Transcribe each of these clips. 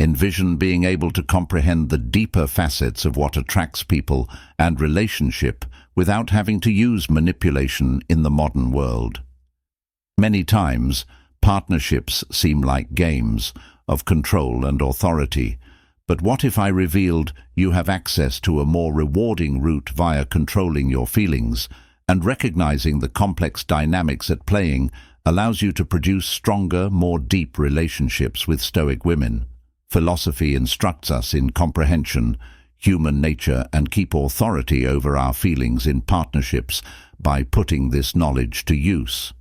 envision being able to comprehend the deeper facets of what attracts people and relationship without having to use manipulation in the modern world. Many times, partnerships seem like games of control and authority, but what if I revealed you have access to a more rewarding route via controlling your feelings, and recognizing the complex dynamics at playing allows you to produce stronger, more deep relationships with Stoic women? Philosophy instructs us in comprehension, human nature, and keep authority over our feelings in partnerships by putting this knowledge to use.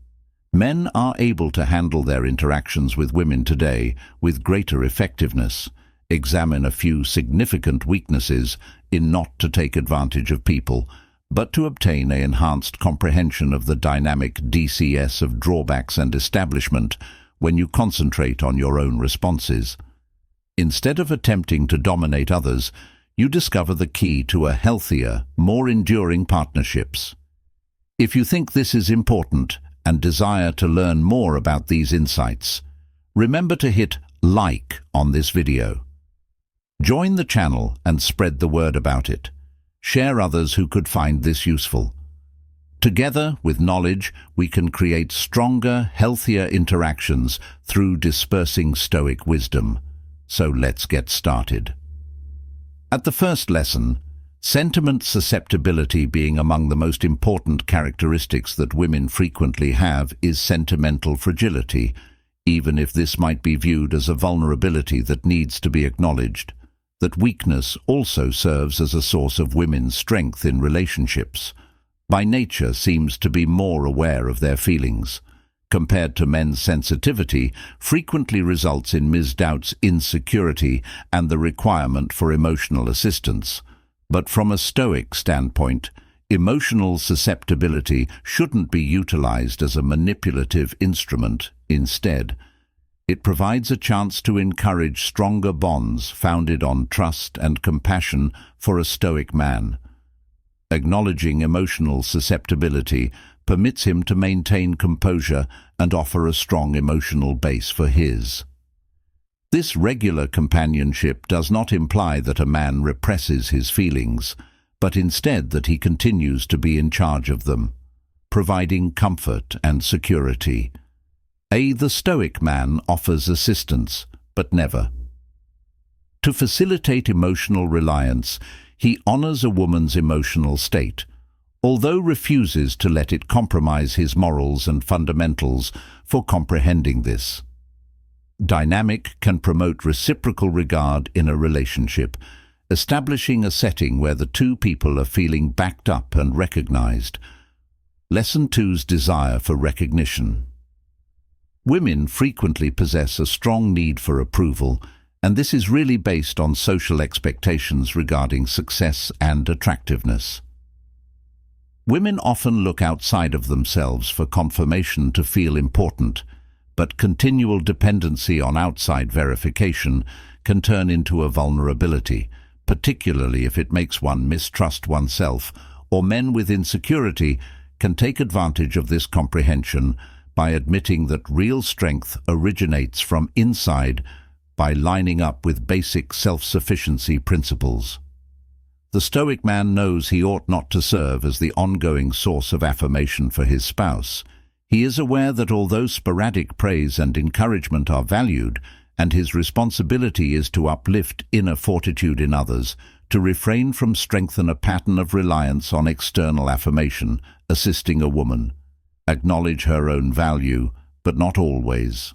Men are able to handle their interactions with women today with greater effectiveness. Examine a few significant weaknesses in not to take advantage of people, but to obtain an enhanced comprehension of the dynamic DCS of drawbacks and establishment when you concentrate on your own responses. Instead of attempting to dominate others, you discover the key to a healthier, more enduring partnerships. If you think this is important and desire to learn more about these insights, remember to hit like on this video. Join the channel and spread the word about it. Share others who could find this useful. Together, with knowledge, we can create stronger, healthier interactions through dispersing Stoic wisdom. So let's get started. At the first lesson, sentiment susceptibility being among the most important characteristics that women frequently have is sentimental fragility, even if this might be viewed as a vulnerability that needs to be acknowledged. That weakness also serves as a source of women's strength in relationships. By nature seems to be more aware of their feelings. Compared to men's sensitivity, frequently results in misdoubts, insecurity, and the requirement for emotional assistance. But from a Stoic standpoint, emotional susceptibility shouldn't be utilized as a manipulative instrument. Instead, it provides a chance to encourage stronger bonds founded on trust and compassion for a Stoic man. Acknowledging emotional susceptibility permits him to maintain composure and offer a strong emotional base for his. This regular companionship does not imply that a man represses his feelings, but instead that he continues to be in charge of them, providing comfort and security. The Stoic man offers assistance, but never. To facilitate emotional reliance, he honors a woman's emotional state, although refuses to let it compromise his morals and fundamentals for comprehending this. Dynamic can promote reciprocal regard in a relationship, establishing a setting where the two people are feeling backed up and recognized. Lesson 2's desire for recognition. Women frequently possess a strong need for approval, and this is really based on social expectations regarding success and attractiveness. Women often look outside of themselves for confirmation to feel important, but continual dependency on outside verification can turn into a vulnerability, particularly if it makes one mistrust oneself, or men with insecurity can take advantage of this comprehension by admitting that real strength originates from inside by lining up with basic self-sufficiency principles. The Stoic man knows he ought not to serve as the ongoing source of affirmation for his spouse. He is aware that although sporadic praise and encouragement are valued, and his responsibility is to uplift inner fortitude in others, to refrain from strengthen a pattern of reliance on external affirmation, assisting a woman. Acknowledge her own value, but not always.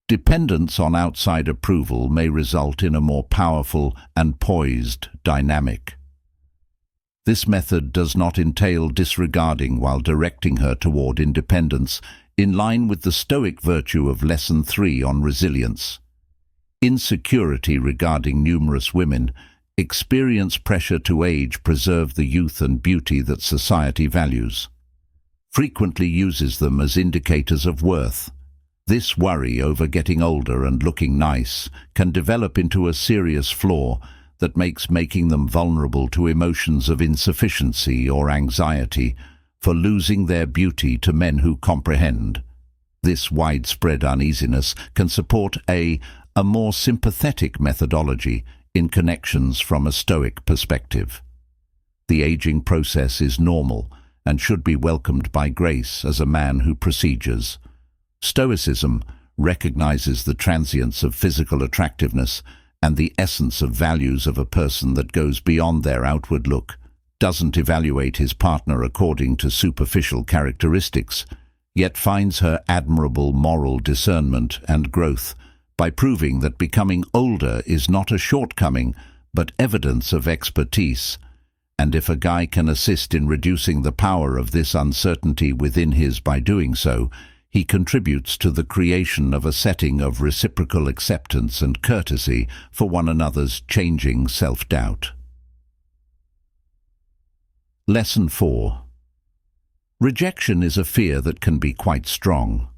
Dependence on outside approval may result in a more powerful and poised dynamic. This method does not entail disregarding while directing her toward independence, in line with the Stoic virtue of Lesson 3 on resilience. Insecurity regarding numerous women experience pressure to age, preserve the youth and beauty that society values. Frequently uses them as indicators of worth. This worry over getting older and looking nice can develop into a serious flaw that makes making them vulnerable to emotions of insufficiency or anxiety for losing their beauty to men who comprehend. This widespread uneasiness can support a more sympathetic methodology in connections from a Stoic perspective. The aging process is normal and should be welcomed by grace as a man who procedures. Stoicism recognizes the transience of physical attractiveness and the essence of values of a person that goes beyond their outward look, doesn't evaluate his partner according to superficial characteristics, yet finds her admirable moral discernment and growth by proving that becoming older is not a shortcoming but evidence of expertise. And if a guy can assist in reducing the power of this uncertainty within his by doing so, he contributes to the creation of a setting of reciprocal acceptance and courtesy for one another's changing self-doubt. Lesson 4. Rejection is a fear that can be quite strong.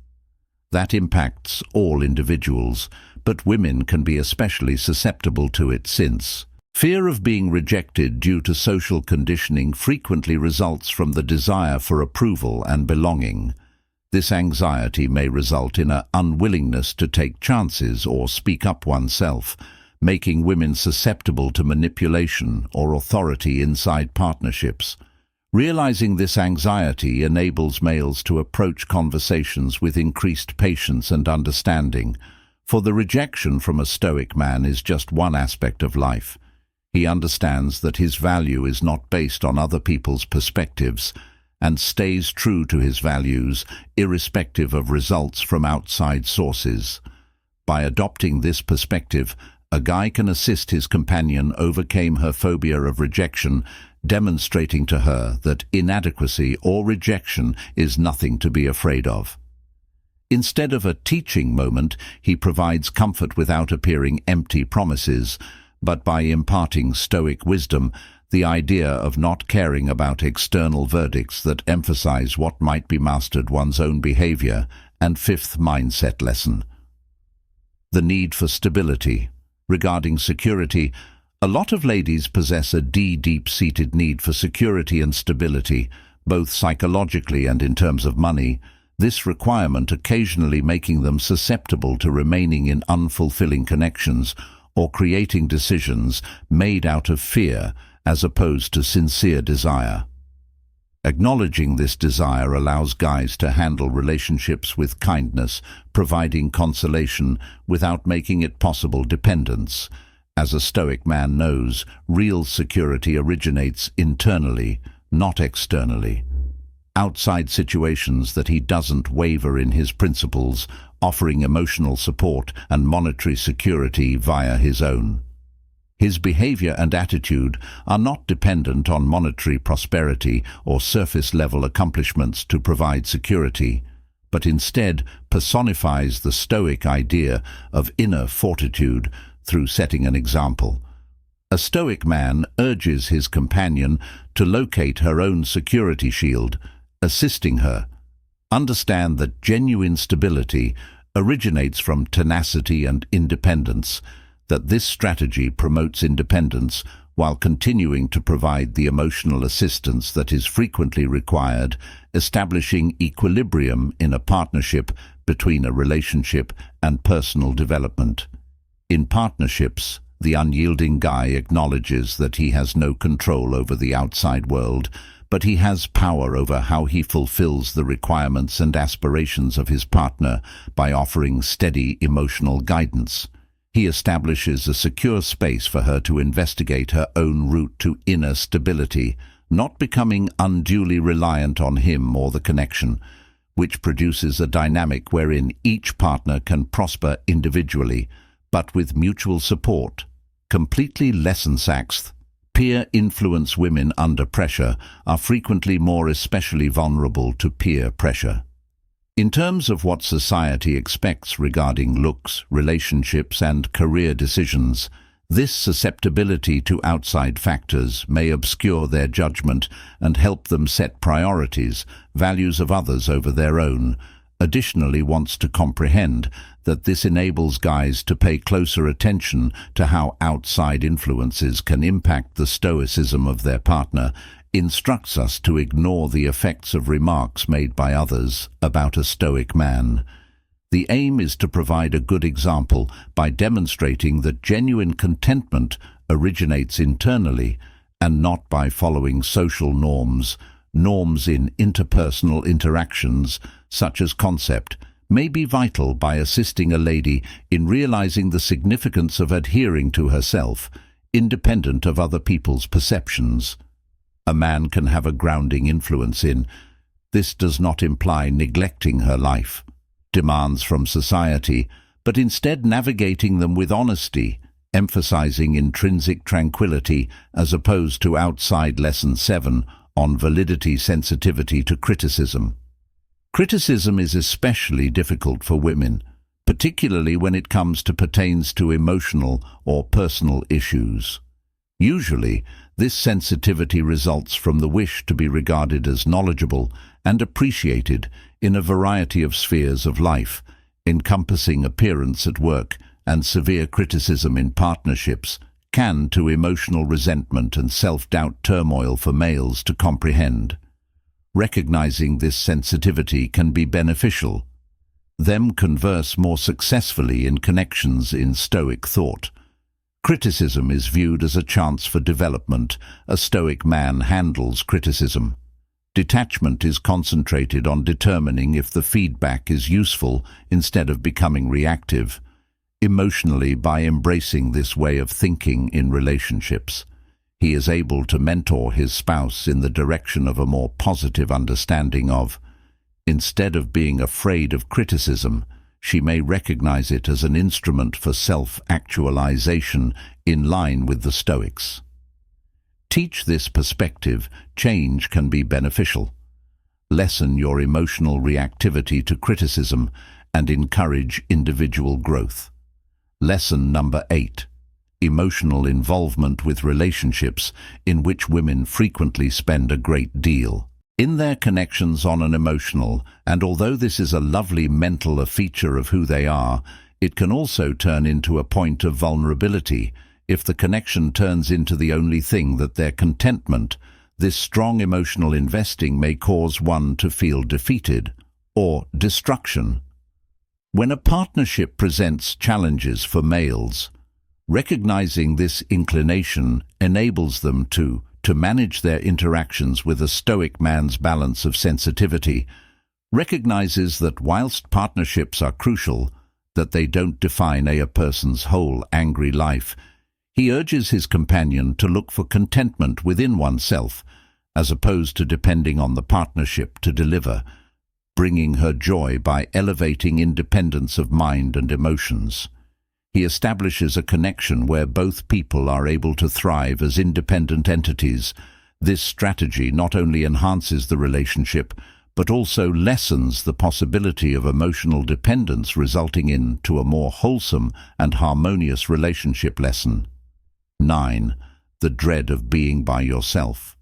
That impacts all individuals, but women can be especially susceptible to it since fear of being rejected due to social conditioning frequently results from the desire for approval and belonging. This anxiety may result in an unwillingness to take chances or speak up oneself, making women susceptible to manipulation or authority inside partnerships. Realizing this anxiety enables males to approach conversations with increased patience and understanding, for the rejection from a Stoic man is just one aspect of life. He understands that his value is not based on other people's perspectives and stays true to his values, irrespective of results from outside sources. By adopting this perspective, a guy can assist his companion overcome her phobia of rejection, demonstrating to her that inadequacy or rejection is nothing to be afraid of. Instead of a teaching moment, he provides comfort without appearing empty promises, but by imparting Stoic wisdom, the idea of not caring about external verdicts that emphasize what might be mastered one's own behavior. And fifth mindset lesson: the need for stability. Regarding security, a lot of ladies possess a deep-seated need for security and stability, both psychologically and in terms of money, this requirement occasionally making them susceptible to remaining in unfulfilling connections or creating decisions made out of fear as opposed to sincere desire. Acknowledging this desire allows guys to handle relationships with kindness, providing consolation without making it possible dependence. As a Stoic man knows, real security originates internally, not externally. Outside situations that he doesn't waver in his principles, offering emotional support and monetary security via his own. His behavior and attitude are not dependent on monetary prosperity or surface-level accomplishments to provide security, but instead personifies the Stoic idea of inner fortitude through setting an example. A Stoic man urges his companion to locate her own security shield, assisting her. Understand that genuine stability originates from tenacity and independence, that this strategy promotes independence while continuing to provide the emotional assistance that is frequently required, establishing equilibrium in a partnership between a relationship and personal development. In partnerships, the unyielding guy acknowledges that he has no control over the outside world, but he has power over how he fulfills the requirements and aspirations of his partner by offering steady emotional guidance. He establishes a secure space for her to investigate her own route to inner stability, not becoming unduly reliant on him or the connection, which produces a dynamic wherein each partner can prosper individually, but with mutual support. Completely lesson sixth. Peer influence. Women under pressure are frequently more especially vulnerable to peer pressure. In terms of what society expects regarding looks, relationships, and career decisions, this susceptibility to outside factors may obscure their judgment and help them set priorities, values of others over their own. Additionally, wants to comprehend that this enables guys to pay closer attention to how outside influences can impact the stoicism of their partner, instructs us to ignore the effects of remarks made by others about a Stoic man. The aim is to provide a good example by demonstrating that genuine contentment originates internally and not by following social norms. Norms in interpersonal interactions, such as concept, may be vital by assisting a lady in realizing the significance of adhering to herself, independent of other people's perceptions. A man can have a grounding influence in. This does not imply neglecting her life, demands from society, but instead navigating them with honesty, emphasizing intrinsic tranquility as opposed to outside Lesson 7 on validity sensitivity to criticism. Criticism is especially difficult for women, particularly when it pertains to emotional or personal issues. Usually, this sensitivity results from the wish to be regarded as knowledgeable and appreciated in a variety of spheres of life, encompassing appearance at work and severe criticism in partnerships, can to emotional resentment and self-doubt turmoil for males to comprehend. Recognizing this sensitivity can be beneficial. Them converse more successfully in connections in Stoic thought. Criticism is viewed as a chance for development. A Stoic man handles criticism. Detachment is concentrated on determining if the feedback is useful instead of becoming reactive. Emotionally, by embracing this way of thinking in relationships, he is able to mentor his spouse in the direction of a more positive understanding of. Instead of being afraid of criticism, she may recognize it as an instrument for self-actualization in line with the Stoics. Teach this perspective, change can be beneficial. Lessen your emotional reactivity to criticism and encourage individual growth. Lesson number 8. Emotional involvement with relationships, in which women frequently spend a great deal. In their connections on an emotional, and although this is a lovely mental feature of who they are, it can also turn into a point of vulnerability. If the connection turns into the only thing that their contentment, this strong emotional investing may cause one to feel defeated or destruction. When a partnership presents challenges for males, recognizing this inclination enables them to manage their interactions with a Stoic man's balance of sensitivity, recognizes that whilst partnerships are crucial, that they don't define a person's whole angry life. He urges his companion to look for contentment within oneself, as opposed to depending on the partnership to deliver, bringing her joy by elevating independence of mind and emotions. He establishes a connection where both people are able to thrive as independent entities. This strategy not only enhances the relationship, but also lessens the possibility of emotional dependence, resulting into a more wholesome and harmonious relationship. Lesson 9. The dread of being by yourself.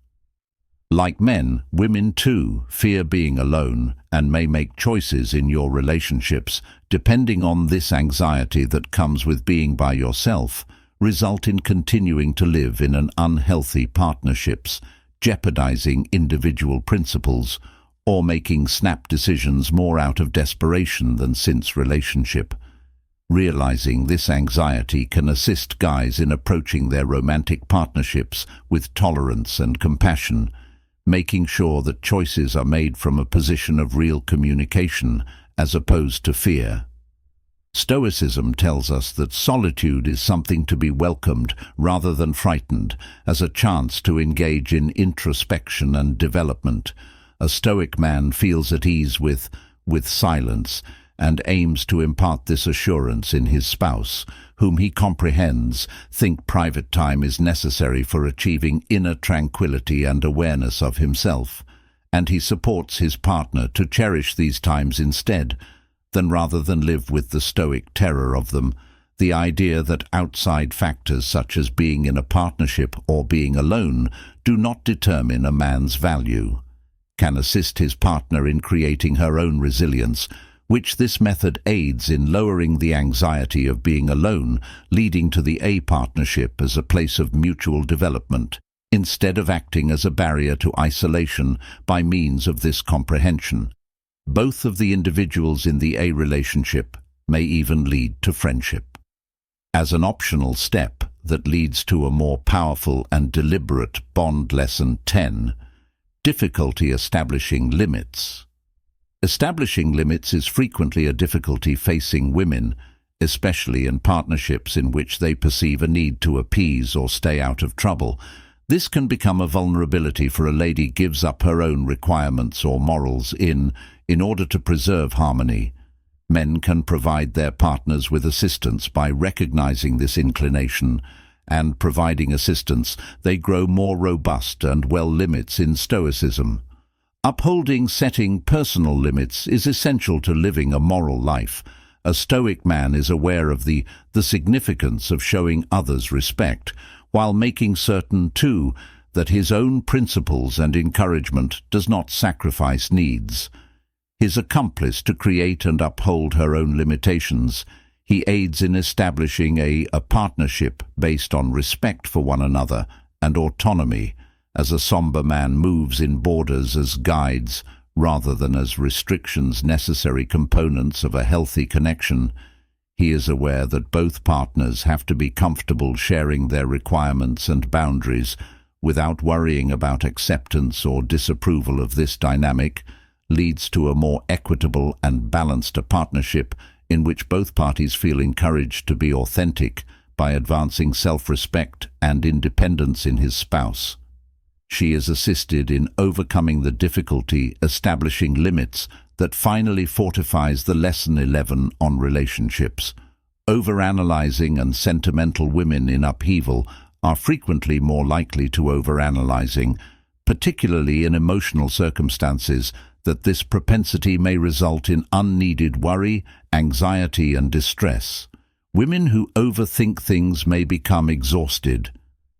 Like men, women too fear being alone and may make choices in your relationships depending on this anxiety that comes with being by yourself, result in continuing to live in an unhealthy partnerships, jeopardizing individual principles, or making snap decisions more out of desperation than since relationship. Realizing this anxiety can assist guys in approaching their romantic partnerships with tolerance and compassion, making sure that choices are made from a position of real communication as opposed to fear. Stoicism tells us that solitude is something to be welcomed rather than frightened, as a chance to engage in introspection and development. A Stoic man feels at ease with silence and aims to impart this assurance in his spouse, whom he comprehends. Think private time is necessary for achieving inner tranquility and awareness of himself, and he supports his partner to cherish these times instead, rather than live with the Stoic terror of them. The idea that outside factors such as being in a partnership or being alone do not determine a man's value, can assist his partner in creating her own resilience, which this method aids in lowering the anxiety of being alone, leading to the partnership as a place of mutual development, instead of acting as a barrier to isolation by means of this comprehension. Both of the individuals in the A relationship may even lead to friendship. As an optional step that leads to a more powerful and deliberate bond, lesson 10, difficulty establishing limits. Establishing limits is frequently a difficulty facing women, especially in partnerships in which they perceive a need to appease or stay out of trouble. This can become a vulnerability for a lady gives up her own requirements or morals in order to preserve harmony. Men can provide their partners with assistance by recognizing this inclination, and providing assistance, they grow more robust and well. Limits in Stoicism. Upholding setting personal limits is essential to living a moral life. A Stoic man is aware of the significance of showing others respect, while making certain, too, that his own principles and encouragement does not sacrifice needs. His accomplice to create and uphold her own limitations, he aids in establishing a partnership based on respect for one another and autonomy, as a somber man moves in borders as guides rather than as restrictions, necessary components of a healthy connection. He is aware that both partners have to be comfortable sharing their requirements and boundaries without worrying about acceptance or disapproval. Of this dynamic leads to a more equitable and balanced partnership in which both parties feel encouraged to be authentic by advancing self-respect and independence in his spouse. She is assisted in overcoming the difficulty establishing limits that finally fortifies the lesson 11 on relationships. Overanalyzing and sentimental women in upheaval are frequently more likely to overanalyzing, particularly in emotional circumstances, that this propensity may result in unneeded worry, anxiety, and distress. Women who overthink things may become exhausted,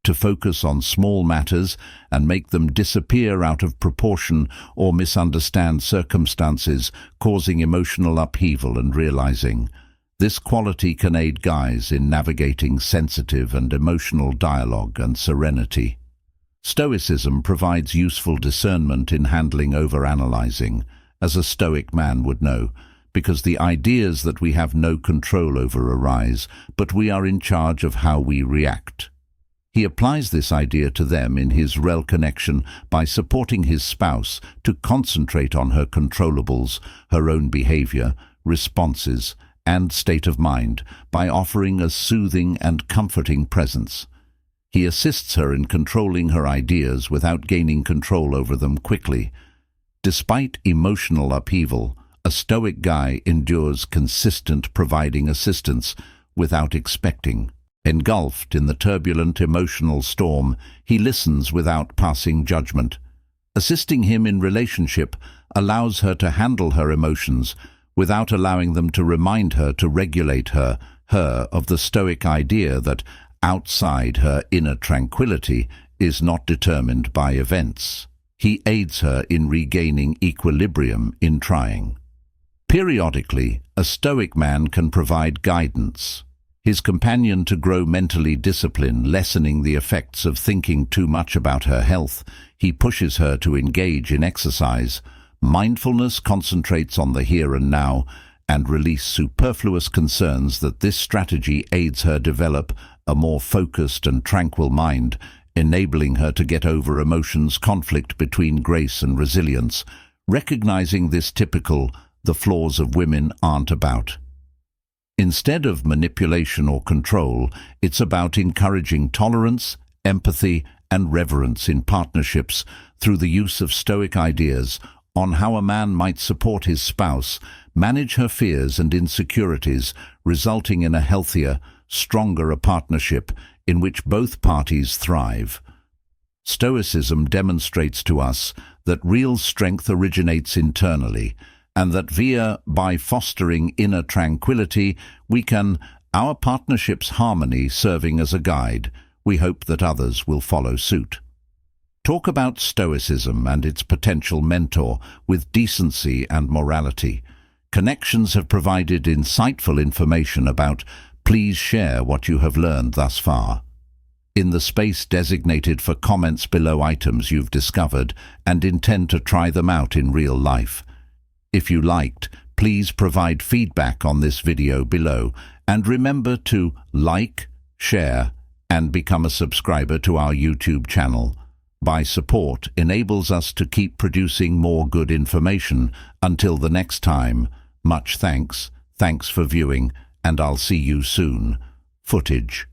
to focus on small matters and make them disappear out of proportion or misunderstand circumstances, causing emotional upheaval and realizing. This quality can aid guys in navigating sensitive and emotional dialogue and serenity. Stoicism provides useful discernment in handling overanalyzing, as a Stoic man would know, because the ideas that we have no control over arise, but we are in charge of how we react. He applies this idea to them in his rel connection by supporting his spouse to concentrate on her controllables, her own behavior, responses, and state of mind by offering a soothing and comforting presence. He assists her in controlling her ideas without gaining control over them quickly. Despite emotional upheaval, a Stoic guy endures consistent providing assistance without expecting. Engulfed in the turbulent emotional storm, he listens without passing judgment. Assisting him in relationship allows her to handle her emotions without allowing them to remind her to regulate her of the Stoic idea that outside her inner tranquility is not determined by events. He aids her in regaining equilibrium in trying. Periodically, a Stoic man can provide guidance. His companion to grow mentally disciplined, lessening the effects of thinking too much about her health. He pushes her to engage in exercise. Mindfulness concentrates on the here and now and release superfluous concerns. That this strategy aids her develop a more focused and tranquil mind, enabling her to get over emotions conflict between grace and resilience. Recognizing this typical, the flaws of women aren't about. Instead of manipulation or control, it's about encouraging tolerance, empathy, and reverence in partnerships through the use of Stoic ideas on how a man might support his spouse, manage her fears and insecurities, resulting in a healthier, stronger partnership in which both parties thrive. Stoicism demonstrates to us that real strength originates internally, and that by fostering inner tranquility, we can, our partnership's harmony serving as a guide, we hope that others will follow suit. Talk about Stoicism and its potential mentor with decency and morality. Connections have provided insightful information about. Please share what you have learned thus far. In the space designated for comments below items you've discovered and intend to try them out in real life. If you liked, please provide feedback on this video below, and remember to like, share, and become a subscriber to our YouTube channel. By support enables us to keep producing more good information. Until the next time, much thanks for viewing, and I'll see you soon. Footage.